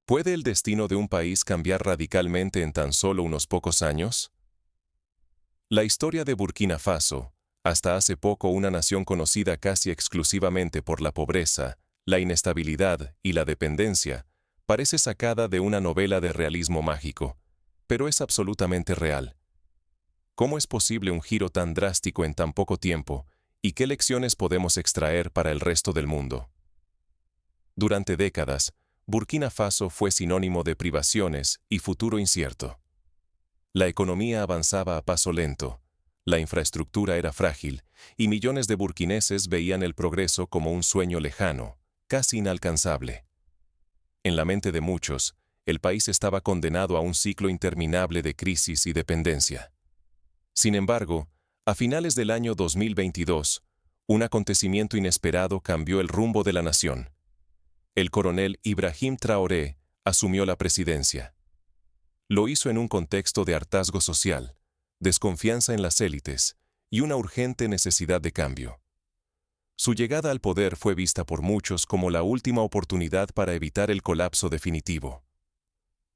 ¿Puede el destino de un país cambiar radicalmente en tan solo unos pocos años? La historia de Burkina Faso, hasta hace poco una nación conocida casi exclusivamente por la pobreza, la inestabilidad y la dependencia, parece sacada de una novela de realismo mágico, pero es absolutamente real. ¿Cómo es posible un giro tan drástico en tan poco tiempo, y qué lecciones podemos extraer para el resto del mundo? Durante décadas, Burkina Faso fue sinónimo de privaciones y futuro incierto. La economía avanzaba a paso lento, la infraestructura era frágil, y millones de burkineses veían el progreso como un sueño lejano, casi inalcanzable. En la mente de muchos, el país estaba condenado a un ciclo interminable de crisis y dependencia. Sin embargo, a finales del año 2022, un acontecimiento inesperado cambió el rumbo de la nación. El coronel Ibrahim Traoré asumió la presidencia. Lo hizo en un contexto de hartazgo social, desconfianza en las élites y una urgente necesidad de cambio. Su llegada al poder fue vista por muchos como la última oportunidad para evitar el colapso definitivo.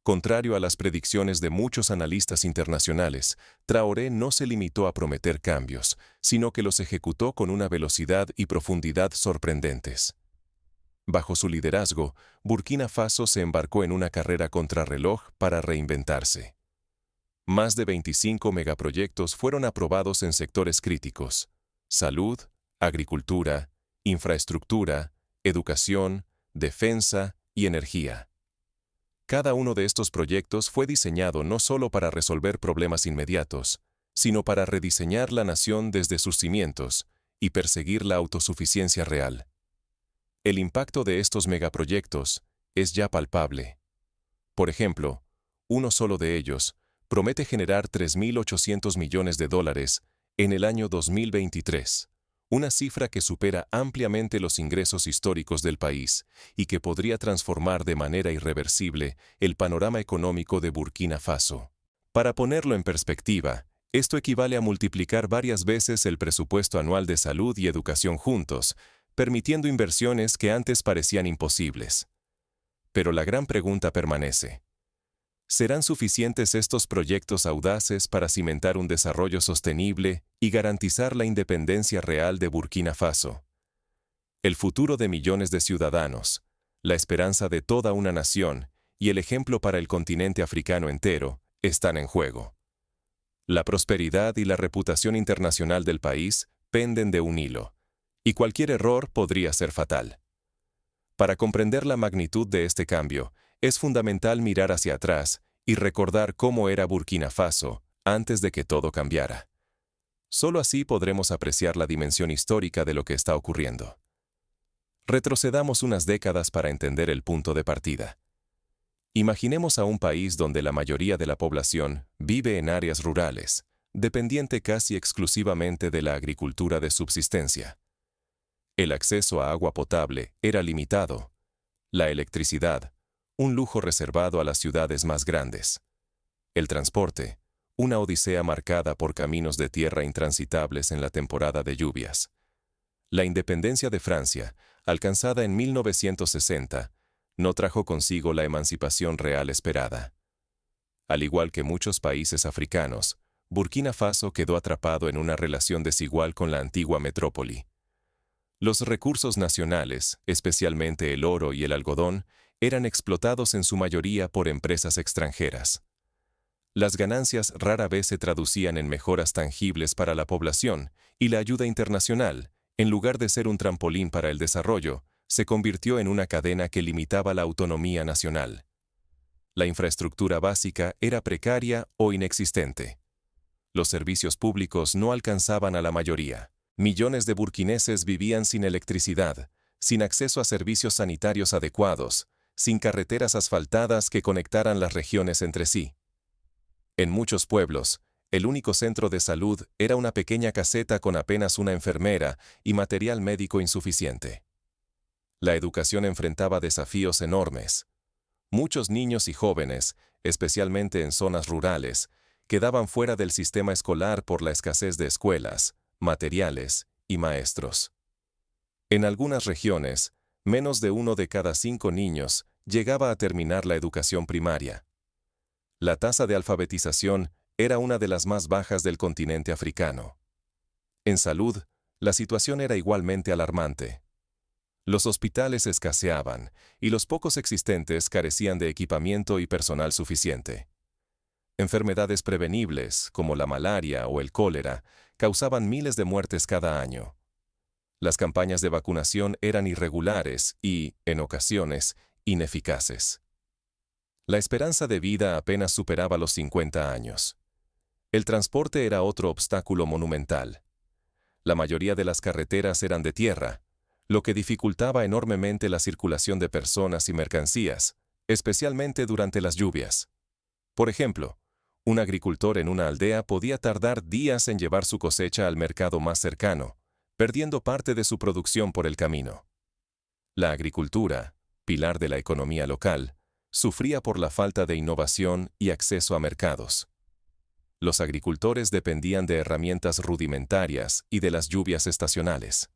Contrario a las predicciones de muchos analistas internacionales, Traoré no se limitó a prometer cambios, sino que los ejecutó con una velocidad y profundidad sorprendentes. Bajo su liderazgo, Burkina Faso se embarcó en una carrera contrarreloj para reinventarse. Más de 25 megaproyectos fueron aprobados en sectores críticos: salud, agricultura, infraestructura, educación, defensa y energía. Cada uno de estos proyectos fue diseñado no solo para resolver problemas inmediatos, sino para rediseñar la nación desde sus cimientos y perseguir la autosuficiencia real. El impacto de estos megaproyectos es ya palpable. Por ejemplo, uno solo de ellos promete generar $3.800 millones en el año 2023, una cifra que supera ampliamente los ingresos históricos del país y que podría transformar de manera irreversible el panorama económico de Burkina Faso. Para ponerlo en perspectiva, esto equivale a multiplicar varias veces el presupuesto anual de salud y educación juntos, permitiendo inversiones que antes parecían imposibles. Pero la gran pregunta permanece: ¿serán suficientes estos proyectos audaces para cimentar un desarrollo sostenible y garantizar la independencia real de Burkina Faso? El futuro de millones de ciudadanos, la esperanza de toda una nación y el ejemplo para el continente africano entero están en juego. La prosperidad y la reputación internacional del país penden de un hilo, y cualquier error podría ser fatal. Para comprender la magnitud de este cambio, es fundamental mirar hacia atrás y recordar cómo era Burkina Faso antes de que todo cambiara. Solo así podremos apreciar la dimensión histórica de lo que está ocurriendo. Retrocedamos unas décadas para entender el punto de partida. Imaginemos a un país donde la mayoría de la población vive en áreas rurales, dependiente casi exclusivamente de la agricultura de subsistencia. El acceso a agua potable era limitado. La electricidad, un lujo reservado a las ciudades más grandes. El transporte, una odisea marcada por caminos de tierra intransitables en la temporada de lluvias. La independencia de Francia, alcanzada en 1960, no trajo consigo la emancipación real esperada. Al igual que muchos países africanos, Burkina Faso quedó atrapado en una relación desigual con la antigua metrópoli. Los recursos nacionales, especialmente el oro y el algodón, eran explotados en su mayoría por empresas extranjeras. Las ganancias rara vez se traducían en mejoras tangibles para la población, y la ayuda internacional, en lugar de ser un trampolín para el desarrollo, se convirtió en una cadena que limitaba la autonomía nacional. La infraestructura básica era precaria o inexistente. Los servicios públicos no alcanzaban a la mayoría. Millones de burkineses vivían sin electricidad, sin acceso a servicios sanitarios adecuados, sin carreteras asfaltadas que conectaran las regiones entre sí. En muchos pueblos, el único centro de salud era una pequeña caseta con apenas una enfermera y material médico insuficiente. La educación enfrentaba desafíos enormes. Muchos niños y jóvenes, especialmente en zonas rurales, quedaban fuera del sistema escolar por la escasez de escuelas, materiales y maestros. En algunas regiones, menos de 1 de cada 5 niños llegaba a terminar la educación primaria. La tasa de alfabetización era una de las más bajas del continente africano. En salud, la situación era igualmente alarmante. Los hospitales escaseaban y los pocos existentes carecían de equipamiento y personal suficiente. Enfermedades prevenibles, como la malaria o el cólera, causaban miles de muertes cada año. Las campañas de vacunación eran irregulares y, en ocasiones, ineficaces. La esperanza de vida apenas superaba los 50 años. El transporte era otro obstáculo monumental. La mayoría de las carreteras eran de tierra, lo que dificultaba enormemente la circulación de personas y mercancías, especialmente durante las lluvias. Por ejemplo, un agricultor en una aldea podía tardar días en llevar su cosecha al mercado más cercano, perdiendo parte de su producción por el camino. La agricultura, pilar de la economía local, sufría por la falta de innovación y acceso a mercados. Los agricultores dependían de herramientas rudimentarias y de las lluvias estacionales.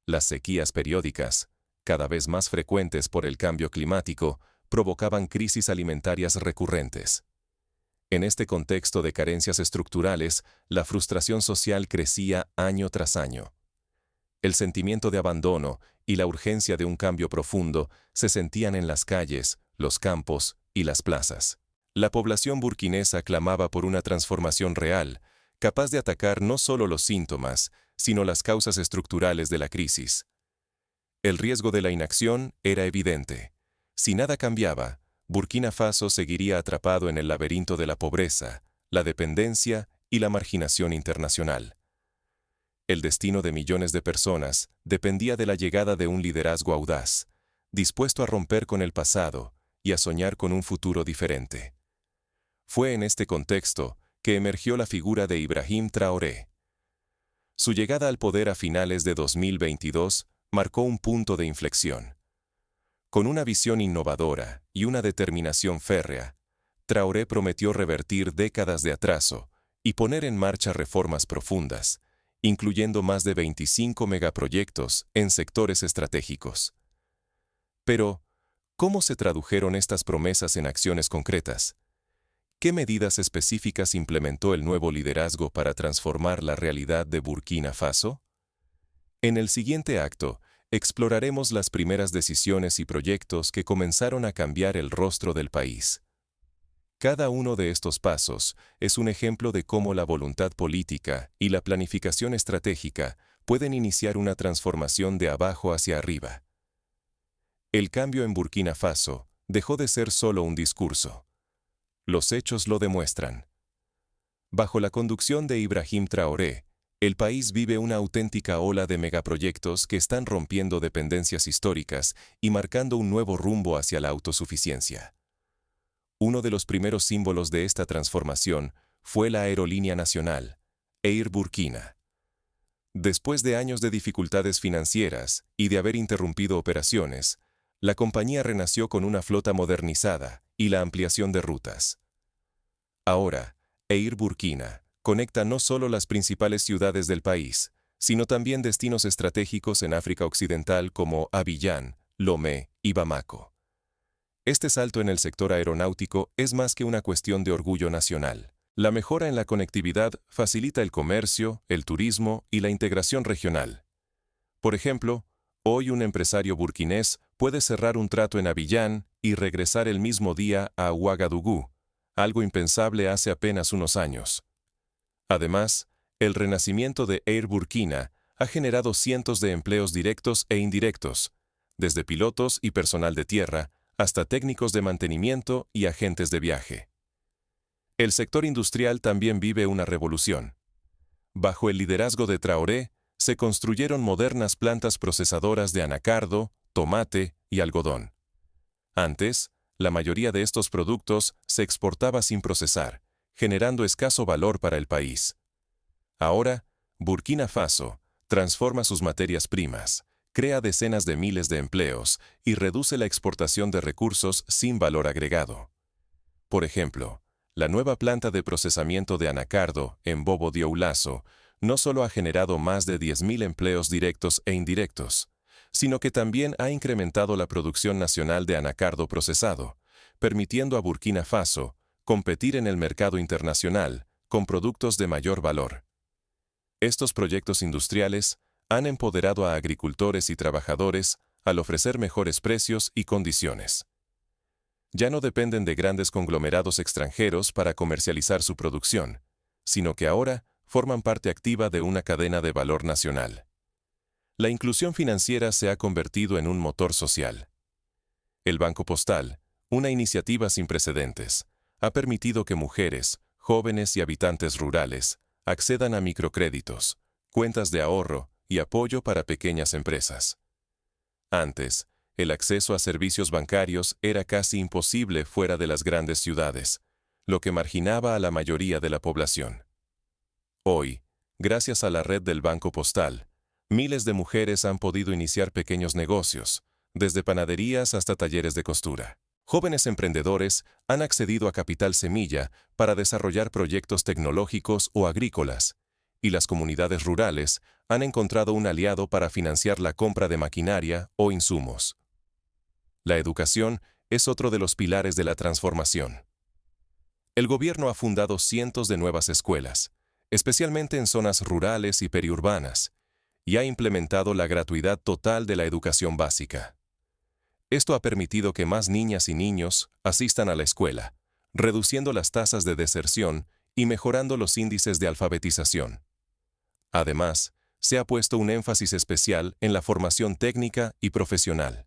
Las sequías periódicas, cada vez más frecuentes por el cambio climático, provocaban crisis alimentarias recurrentes. En este contexto de carencias estructurales, la frustración social crecía año tras año. El sentimiento de abandono y la urgencia de un cambio profundo se sentían en las calles, los campos y las plazas. La población burkinesa clamaba por una transformación real, capaz de atacar no solo los síntomas, sino las causas estructurales de la crisis. El riesgo de la inacción era evidente. Si nada cambiaba, Burkina Faso seguiría atrapado en el laberinto de la pobreza, la dependencia y la marginación internacional. El destino de millones de personas dependía de la llegada de un liderazgo audaz, dispuesto a romper con el pasado y a soñar con un futuro diferente. Fue en este contexto que emergió la figura de Ibrahim Traoré. Su llegada al poder a finales de 2022 marcó un punto de inflexión. Con una visión innovadora y una determinación férrea, Traoré prometió revertir décadas de atraso y poner en marcha reformas profundas, incluyendo más de 25 megaproyectos en sectores estratégicos. Pero, ¿cómo se tradujeron estas promesas en acciones concretas? ¿Qué medidas específicas implementó el nuevo liderazgo para transformar la realidad de Burkina Faso? En el siguiente acto, exploraremos las primeras decisiones y proyectos que comenzaron a cambiar el rostro del país. Cada uno de estos pasos es un ejemplo de cómo la voluntad política y la planificación estratégica pueden iniciar una transformación de abajo hacia arriba. El cambio en Burkina Faso dejó de ser solo un discurso. Los hechos lo demuestran. Bajo la conducción de Ibrahim Traoré, el país vive una auténtica ola de megaproyectos que están rompiendo dependencias históricas y marcando un nuevo rumbo hacia la autosuficiencia. Uno de los primeros símbolos de esta transformación fue la aerolínea nacional, Air Burkina. Después de años de dificultades financieras y de haber interrumpido operaciones, la compañía renació con una flota modernizada y la ampliación de rutas. Ahora, Air Burkina conecta no solo las principales ciudades del país, sino también destinos estratégicos en África Occidental como Abiyán, Lomé y Bamako. Este salto en el sector aeronáutico es más que una cuestión de orgullo nacional. La mejora en la conectividad facilita el comercio, el turismo y la integración regional. Por ejemplo, hoy un empresario burkinés puede cerrar un trato en Abiyán y regresar el mismo día a Ouagadougou, algo impensable hace apenas unos años. Además, el renacimiento de Air Burkina ha generado cientos de empleos directos e indirectos, desde pilotos y personal de tierra hasta técnicos de mantenimiento y agentes de viaje. El sector industrial también vive una revolución. Bajo el liderazgo de Traoré, se construyeron modernas plantas procesadoras de anacardo, tomate y algodón. Antes, la mayoría de estos productos se exportaba sin procesar, generando escaso valor para el país. Ahora, Burkina Faso transforma sus materias primas, crea decenas de miles de empleos y reduce la exportación de recursos sin valor agregado. Por ejemplo, la nueva planta de procesamiento de anacardo en Bobo Dioulasso no solo ha generado más de 10.000 empleos directos e indirectos, sino que también ha incrementado la producción nacional de anacardo procesado, permitiendo a Burkina Faso competir en el mercado internacional con productos de mayor valor. Estos proyectos industriales han empoderado a agricultores y trabajadores al ofrecer mejores precios y condiciones. Ya no dependen de grandes conglomerados extranjeros para comercializar su producción, sino que ahora forman parte activa de una cadena de valor nacional. La inclusión financiera se ha convertido en un motor social. El Banco Postal, una iniciativa sin precedentes, ha permitido que mujeres, jóvenes y habitantes rurales accedan a microcréditos, cuentas de ahorro y apoyo para pequeñas empresas. Antes, el acceso a servicios bancarios era casi imposible fuera de las grandes ciudades, lo que marginaba a la mayoría de la población. Hoy, gracias a la red del Banco Postal, miles de mujeres han podido iniciar pequeños negocios, desde panaderías hasta talleres de costura. Jóvenes emprendedores han accedido a capital semilla para desarrollar proyectos tecnológicos o agrícolas, y las comunidades rurales han encontrado un aliado para financiar la compra de maquinaria o insumos. La educación es otro de los pilares de la transformación. El gobierno ha fundado cientos de nuevas escuelas, especialmente en zonas rurales y periurbanas, y ha implementado la gratuidad total de la educación básica. Esto ha permitido que más niñas y niños asistan a la escuela, reduciendo las tasas de deserción y mejorando los índices de alfabetización. Además, se ha puesto un énfasis especial en la formación técnica y profesional.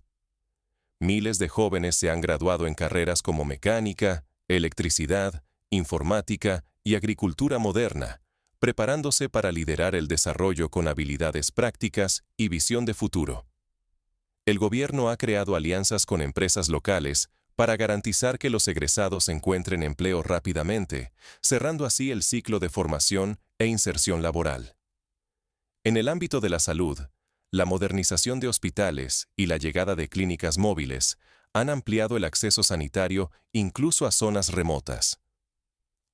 Miles de jóvenes se han graduado en carreras como mecánica, electricidad, informática y agricultura moderna, preparándose para liderar el desarrollo con habilidades prácticas y visión de futuro. El gobierno ha creado alianzas con empresas locales para garantizar que los egresados encuentren empleo rápidamente, cerrando así el ciclo de formación e inserción laboral. En el ámbito de la salud, la modernización de hospitales y la llegada de clínicas móviles han ampliado el acceso sanitario incluso a zonas remotas.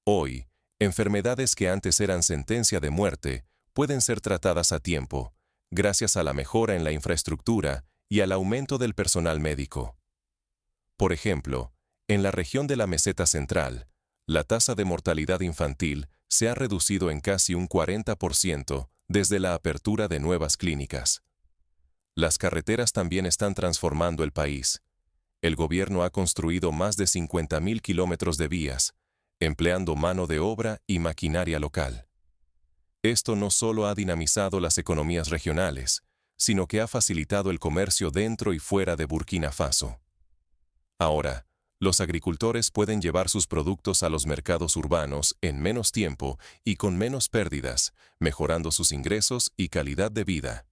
Hoy, enfermedades que antes eran sentencia de muerte pueden ser tratadas a tiempo, gracias a la mejora en la infraestructura y al aumento del personal médico. Por ejemplo, en la región de la Meseta Central, la tasa de mortalidad infantil se ha reducido en casi un 40% desde la apertura de nuevas clínicas. Las carreteras también están transformando el país. El gobierno ha construido más de 50.000 kilómetros de vías, empleando mano de obra y maquinaria local. Esto no solo ha dinamizado las economías regionales, sino que ha facilitado el comercio dentro y fuera de Burkina Faso. Ahora, los agricultores pueden llevar sus productos a los mercados urbanos en menos tiempo y con menos pérdidas, mejorando sus ingresos y calidad de vida.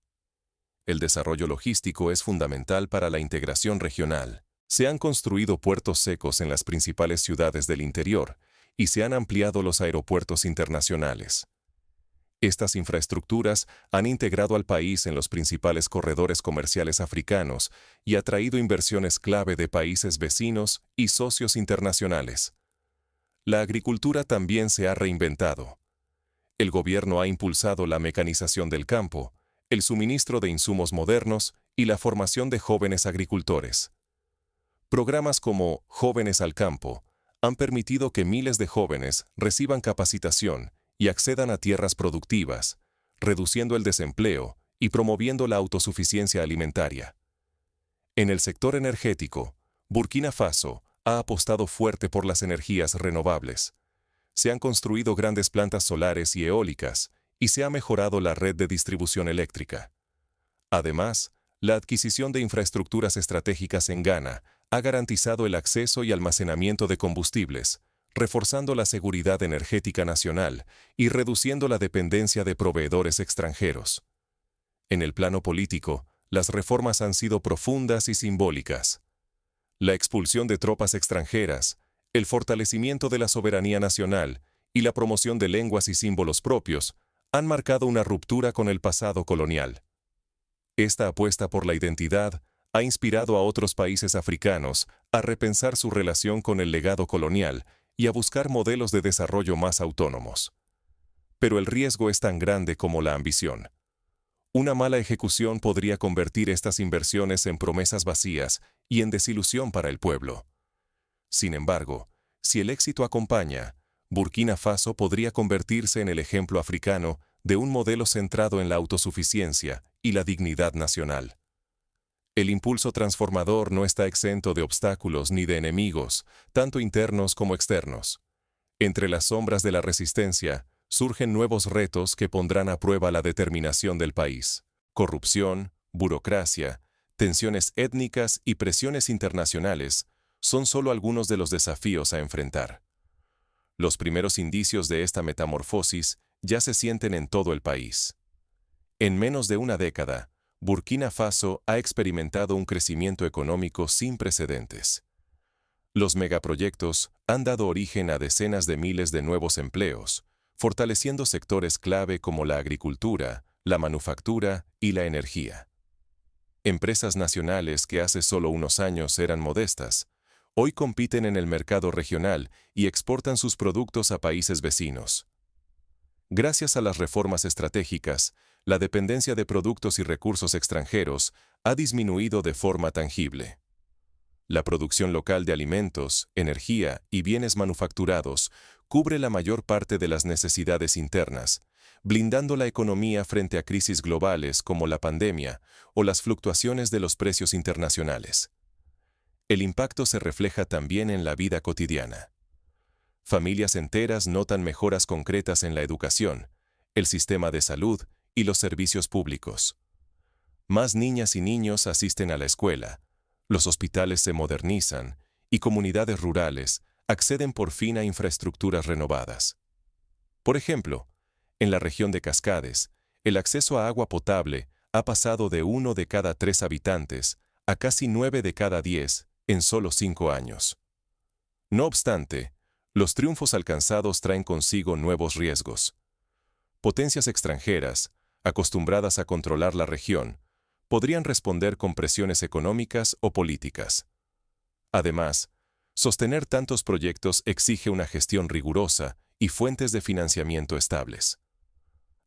El desarrollo logístico es fundamental para la integración regional. Se han construido puertos secos en las principales ciudades del interior y se han ampliado los aeropuertos internacionales. Estas infraestructuras han integrado al país en los principales corredores comerciales africanos y atraído inversiones clave de países vecinos y socios internacionales. La agricultura también se ha reinventado. El gobierno ha impulsado la mecanización del campo, el suministro de insumos modernos y la formación de jóvenes agricultores. Programas como Jóvenes al Campo han permitido que miles de jóvenes reciban capacitación y accedan a tierras productivas, reduciendo el desempleo y promoviendo la autosuficiencia alimentaria. En el sector energético, Burkina Faso ha apostado fuerte por las energías renovables. Se han construido grandes plantas solares y eólicas y se ha mejorado la red de distribución eléctrica. Además, la adquisición de infraestructuras estratégicas en Ghana ha garantizado el acceso y almacenamiento de combustibles, reforzando la seguridad energética nacional y reduciendo la dependencia de proveedores extranjeros. En el plano político, las reformas han sido profundas y simbólicas. La expulsión de tropas extranjeras, el fortalecimiento de la soberanía nacional y la promoción de lenguas y símbolos propios han marcado una ruptura con el pasado colonial. Esta apuesta por la identidad ha inspirado a otros países africanos a repensar su relación con el legado colonial y a buscar modelos de desarrollo más autónomos. Pero el riesgo es tan grande como la ambición. Una mala ejecución podría convertir estas inversiones en promesas vacías y en desilusión para el pueblo. Sin embargo, si el éxito acompaña, Burkina Faso podría convertirse en el ejemplo africano de un modelo centrado en la autosuficiencia y la dignidad nacional. El impulso transformador no está exento de obstáculos ni de enemigos, tanto internos como externos. Entre las sombras de la resistencia, surgen nuevos retos que pondrán a prueba la determinación del país. Corrupción, burocracia, tensiones étnicas y presiones internacionales son solo algunos de los desafíos a enfrentar. Los primeros indicios de esta metamorfosis ya se sienten en todo el país. En menos de una década, Burkina Faso ha experimentado un crecimiento económico sin precedentes. Los megaproyectos han dado origen a decenas de miles de nuevos empleos, fortaleciendo sectores clave como la agricultura, la manufactura y la energía. Empresas nacionales que hace solo unos años eran modestas, hoy compiten en el mercado regional y exportan sus productos a países vecinos. Gracias a las reformas estratégicas, la dependencia de productos y recursos extranjeros ha disminuido de forma tangible. La producción local de alimentos, energía y bienes manufacturados cubre la mayor parte de las necesidades internas, blindando la economía frente a crisis globales como la pandemia o las fluctuaciones de los precios internacionales. El impacto se refleja también en la vida cotidiana. Familias enteras notan mejoras concretas en la educación, el sistema de salud y los servicios públicos. Más niñas y niños asisten a la escuela, los hospitales se modernizan y comunidades rurales acceden por fin a infraestructuras renovadas. Por ejemplo, en la región de Cascades, el acceso a agua potable ha pasado de 1 de cada 3 habitantes a casi 9 de cada 10 en solo 5 años. No obstante, los triunfos alcanzados traen consigo nuevos riesgos. Potencias extranjeras, acostumbradas a controlar la región, podrían responder con presiones económicas o políticas. Además, sostener tantos proyectos exige una gestión rigurosa y fuentes de financiamiento estables.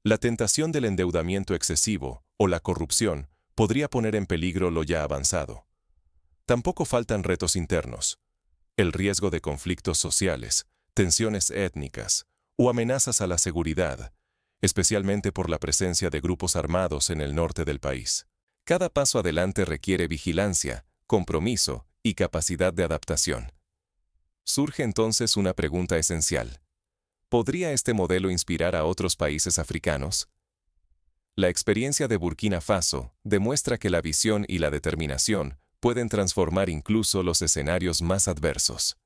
La tentación del endeudamiento excesivo o la corrupción podría poner en peligro lo ya avanzado. Tampoco faltan retos internos. El riesgo de conflictos sociales, tensiones étnicas o amenazas a la seguridad, especialmente por la presencia de grupos armados en el norte del país. Cada paso adelante requiere vigilancia, compromiso y capacidad de adaptación. Surge entonces una pregunta esencial. ¿Podría este modelo inspirar a otros países africanos? La experiencia de Burkina Faso demuestra que la visión y la determinación pueden transformar incluso los escenarios más adversos.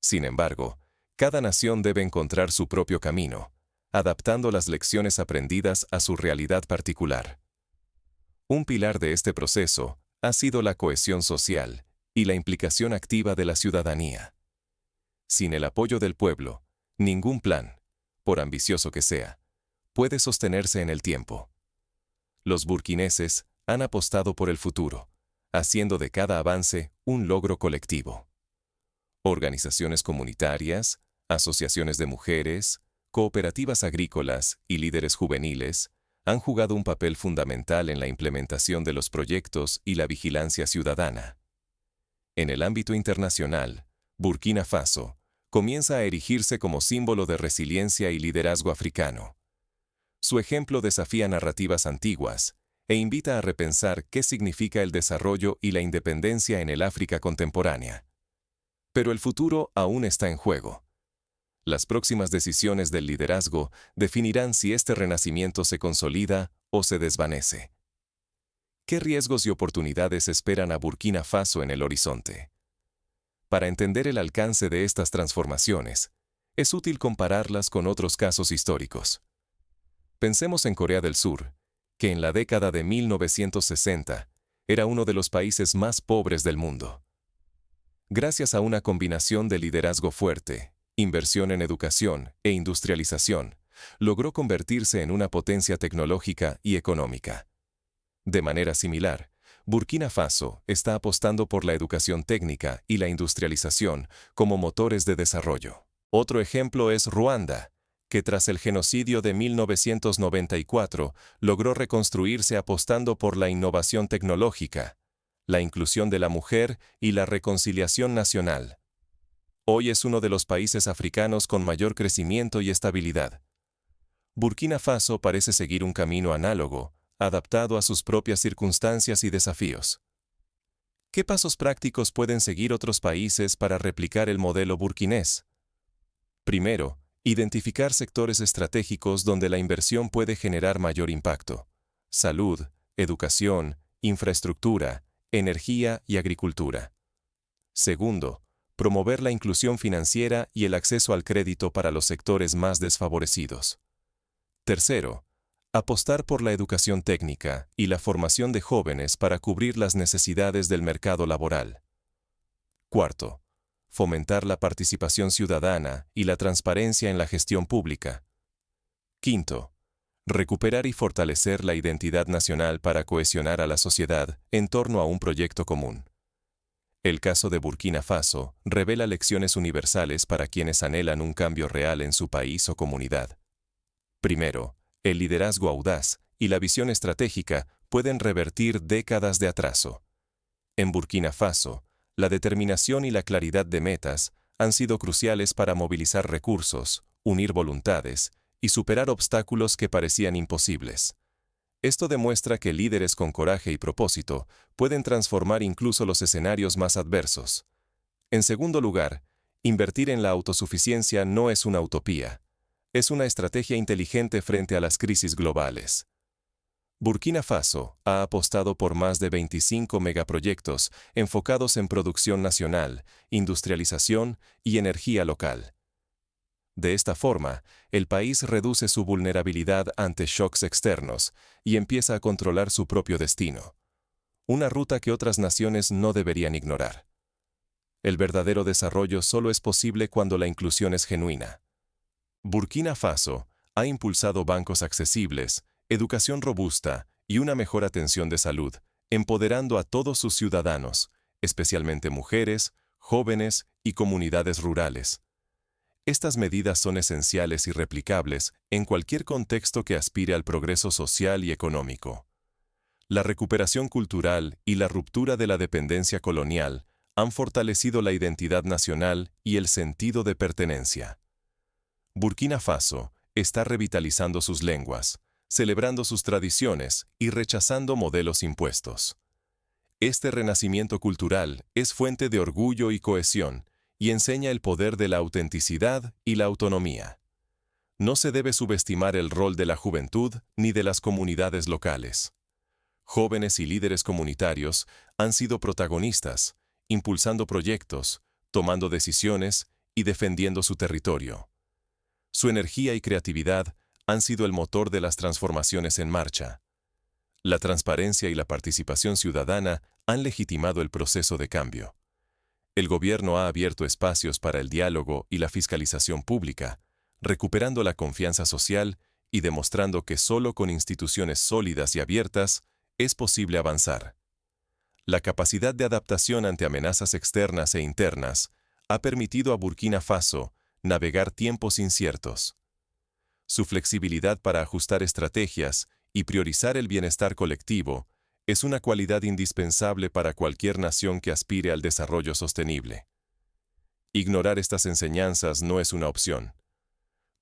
Sin embargo, cada nación debe encontrar su propio camino, adaptando las lecciones aprendidas a su realidad particular. Un pilar de este proceso ha sido la cohesión social y la implicación activa de la ciudadanía. Sin el apoyo del pueblo, ningún plan, por ambicioso que sea, puede sostenerse en el tiempo. Los burkineses han apostado por el futuro, haciendo de cada avance un logro colectivo. Organizaciones comunitarias, asociaciones de mujeres, cooperativas agrícolas y líderes juveniles han jugado un papel fundamental en la implementación de los proyectos y la vigilancia ciudadana. En el ámbito internacional, Burkina Faso comienza a erigirse como símbolo de resiliencia y liderazgo africano. Su ejemplo desafía narrativas antiguas e invita a repensar qué significa el desarrollo y la independencia en el África contemporánea. Pero el futuro aún está en juego. Las próximas decisiones del liderazgo definirán si este renacimiento se consolida o se desvanece. ¿Qué riesgos y oportunidades esperan a Burkina Faso en el horizonte? Para entender el alcance de estas transformaciones, es útil compararlas con otros casos históricos. Pensemos en Corea del Sur, que en la década de 1960 era uno de los países más pobres del mundo. Gracias a una combinación de liderazgo fuerte, inversión en educación e industrialización, logró convertirse en una potencia tecnológica y económica. De manera similar, Burkina Faso está apostando por la educación técnica y la industrialización como motores de desarrollo. Otro ejemplo es Ruanda, que tras el genocidio de 1994 logró reconstruirse apostando por la innovación tecnológica, la inclusión de la mujer y la reconciliación nacional. Hoy es uno de los países africanos con mayor crecimiento y estabilidad. Burkina Faso parece seguir un camino análogo, adaptado a sus propias circunstancias y desafíos. ¿Qué pasos prácticos pueden seguir otros países para replicar el modelo burkinés? Primero, identificar sectores estratégicos donde la inversión puede generar mayor impacto. Salud, educación, infraestructura, energía y agricultura. Segundo, promover la inclusión financiera y el acceso al crédito para los sectores más desfavorecidos. Tercero, apostar por la educación técnica y la formación de jóvenes para cubrir las necesidades del mercado laboral. Cuarto, fomentar la participación ciudadana y la transparencia en la gestión pública. Quinto, recuperar y fortalecer la identidad nacional para cohesionar a la sociedad en torno a un proyecto común. El caso de Burkina Faso revela lecciones universales para quienes anhelan un cambio real en su país o comunidad. Primero, el liderazgo audaz y la visión estratégica pueden revertir décadas de atraso. En Burkina Faso, la determinación y la claridad de metas han sido cruciales para movilizar recursos, unir voluntades y superar obstáculos que parecían imposibles. Esto demuestra que líderes con coraje y propósito pueden transformar incluso los escenarios más adversos. En segundo lugar, invertir en la autosuficiencia no es una utopía. Es una estrategia inteligente frente a las crisis globales. Burkina Faso ha apostado por más de 25 megaproyectos enfocados en producción nacional, industrialización y energía local. De esta forma, el país reduce su vulnerabilidad ante shocks externos y empieza a controlar su propio destino. Una ruta que otras naciones no deberían ignorar. El verdadero desarrollo solo es posible cuando la inclusión es genuina. Burkina Faso ha impulsado bancos accesibles, educación robusta y una mejor atención de salud, empoderando a todos sus ciudadanos, especialmente mujeres, jóvenes y comunidades rurales. Estas medidas son esenciales y replicables en cualquier contexto que aspire al progreso social y económico. La recuperación cultural y la ruptura de la dependencia colonial han fortalecido la identidad nacional y el sentido de pertenencia. Burkina Faso está revitalizando sus lenguas, celebrando sus tradiciones y rechazando modelos impuestos. Este renacimiento cultural es fuente de orgullo y cohesión, y enseña el poder de la autenticidad y la autonomía. No se debe subestimar el rol de la juventud ni de las comunidades locales. Jóvenes y líderes comunitarios han sido protagonistas, impulsando proyectos, tomando decisiones y defendiendo su territorio. Su energía y creatividad han sido el motor de las transformaciones en marcha. La transparencia y la participación ciudadana han legitimado el proceso de cambio. El gobierno ha abierto espacios para el diálogo y la fiscalización pública, recuperando la confianza social y demostrando que solo con instituciones sólidas y abiertas es posible avanzar. La capacidad de adaptación ante amenazas externas e internas ha permitido a Burkina Faso navegar tiempos inciertos. Su flexibilidad para ajustar estrategias y priorizar el bienestar colectivo es una cualidad indispensable para cualquier nación que aspire al desarrollo sostenible. Ignorar estas enseñanzas no es una opción.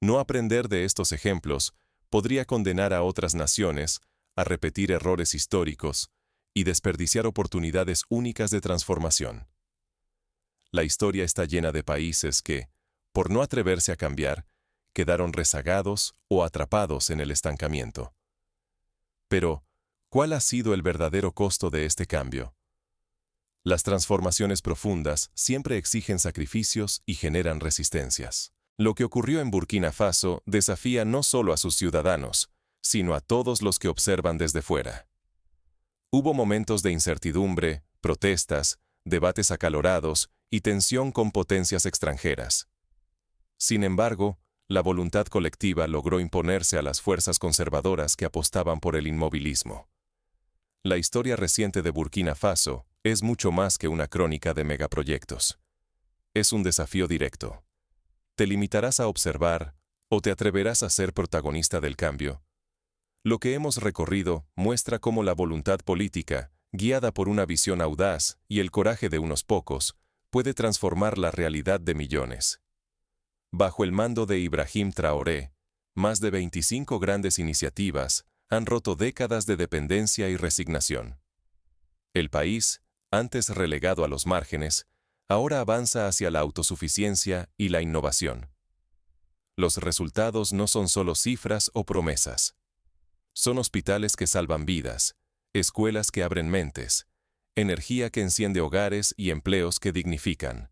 No aprender de estos ejemplos podría condenar a otras naciones a repetir errores históricos y desperdiciar oportunidades únicas de transformación. La historia está llena de países que, por no atreverse a cambiar, quedaron rezagados o atrapados en el estancamiento. Pero, ¿cuál ha sido el verdadero costo de este cambio? Las transformaciones profundas siempre exigen sacrificios y generan resistencias. Lo que ocurrió en Burkina Faso desafía no solo a sus ciudadanos, sino a todos los que observan desde fuera. Hubo momentos de incertidumbre, protestas, debates acalorados y tensión con potencias extranjeras. Sin embargo, la voluntad colectiva logró imponerse a las fuerzas conservadoras que apostaban por el inmovilismo. La historia reciente de Burkina Faso es mucho más que una crónica de megaproyectos. Es un desafío directo. ¿Te limitarás a observar ¿O te atreverás a ser protagonista del cambio? Lo que hemos recorrido muestra cómo la voluntad política, guiada por una visión audaz y el coraje de unos pocos, puede transformar la realidad de millones. Bajo el mando de Ibrahim Traoré, más de 25 grandes iniciativas han roto décadas de dependencia y resignación. El país, antes relegado a los márgenes, ahora avanza hacia la autosuficiencia y la innovación. Los resultados no son solo cifras o promesas. Son hospitales que salvan vidas, escuelas que abren mentes, energía que enciende hogares y empleos que dignifican.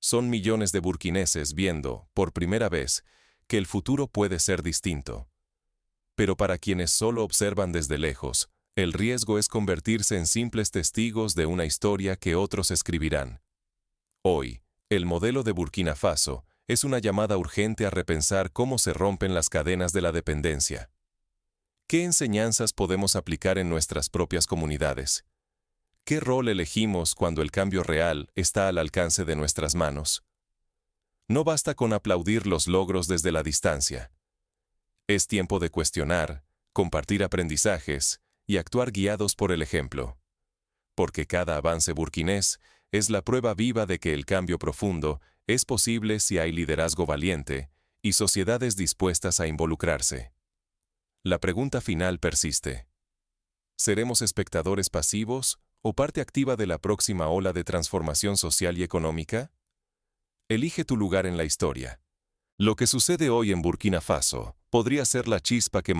Son millones de burkineses viendo, por primera vez, que el futuro puede ser distinto. Pero para quienes solo observan desde lejos, el riesgo es convertirse en simples testigos de una historia que otros escribirán. Hoy, el modelo de Burkina Faso es una llamada urgente a repensar cómo se rompen las cadenas de la dependencia. ¿Qué enseñanzas podemos aplicar en nuestras propias comunidades? ¿Qué rol elegimos cuando el cambio real está al alcance de nuestras manos? No basta con aplaudir los logros desde la distancia. Es tiempo de cuestionar, compartir aprendizajes y actuar guiados por el ejemplo. Porque cada avance burkinés es la prueba viva de que el cambio profundo es posible si hay liderazgo valiente y sociedades dispuestas a involucrarse. La pregunta final persiste. ¿Seremos espectadores pasivos o parte activa de la próxima ola de transformación social y económica? Elige tu lugar en la historia. Lo que sucede hoy en Burkina Faso podría ser la chispa que